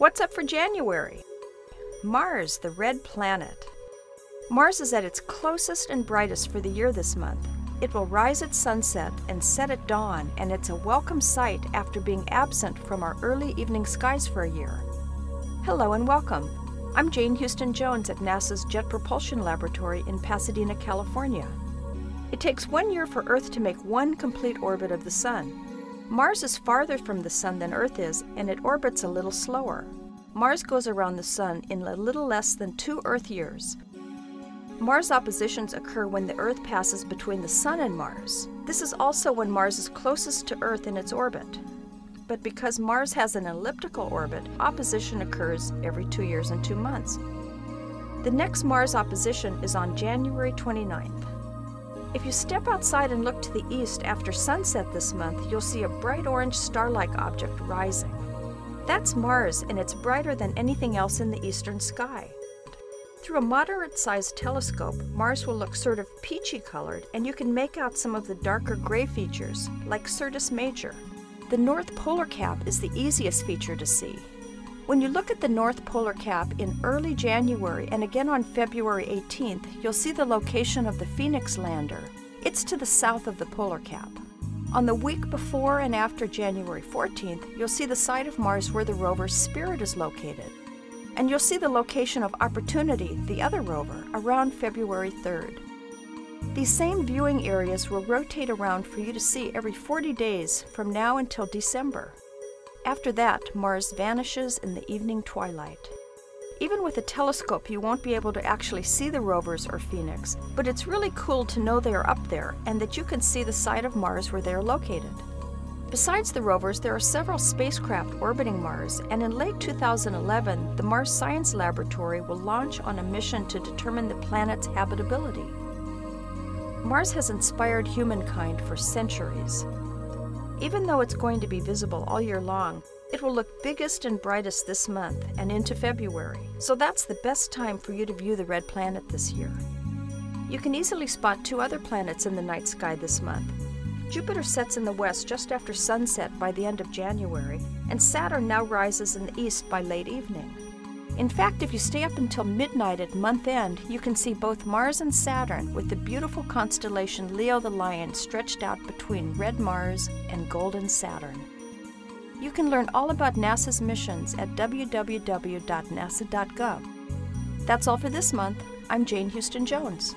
What's up for January? Mars, the red planet. Mars is at its closest and brightest for the year this month. It will rise at sunset and set at dawn, and it's a welcome sight after being absent from our early evening skies for a year. Hello and welcome. I'm Jane Houston Jones at NASA's Jet Propulsion Laboratory in Pasadena, California. It takes 1 year for Earth to make one complete orbit of the Sun. Mars is farther from the Sun than Earth is, and it orbits a little slower. Mars goes around the Sun in a little less than 2 Earth years. Mars oppositions occur when the Earth passes between the Sun and Mars. This is also when Mars is closest to Earth in its orbit. But because Mars has an elliptical orbit, opposition occurs every 2 years and 2 months. The next Mars opposition is on January 29th. If you step outside and look to the east after sunset this month, you'll see a bright orange star-like object rising. That's Mars, and it's brighter than anything else in the eastern sky. Through a moderate-sized telescope, Mars will look sort of peachy-colored, and you can make out some of the darker gray features, like Syrtis Major. The North Polar Cap is the easiest feature to see. When you look at the North Polar Cap in early January and again on February 18th, you'll see the location of the Phoenix lander. It's to the south of the Polar Cap. On the week before and after January 14th, you'll see the side of Mars where the rover Spirit is located. And you'll see the location of Opportunity, the other rover, around February 3rd. These same viewing areas will rotate around for you to see every 40 days from now until December. After that, Mars vanishes in the evening twilight. Even with a telescope, you won't be able to actually see the rovers or Phoenix, but it's really cool to know they are up there and that you can see the side of Mars where they are located. Besides the rovers, there are several spacecraft orbiting Mars, and in late 2011, the Mars Science Laboratory will launch on a mission to determine the planet's habitability. Mars has inspired humankind for centuries. Even though it's going to be visible all year long, it will look biggest and brightest this month and into February, so that's the best time for you to view the red planet this year. You can easily spot 2 other planets in the night sky this month. Jupiter sets in the west just after sunset by the end of January, and Saturn now rises in the east by late evening. In fact, if you stay up until midnight at month end, you can see both Mars and Saturn with the beautiful constellation Leo the Lion stretched out between red Mars and golden Saturn. You can learn all about NASA's missions at www.nasa.gov. That's all for this month. I'm Jane Houston Jones.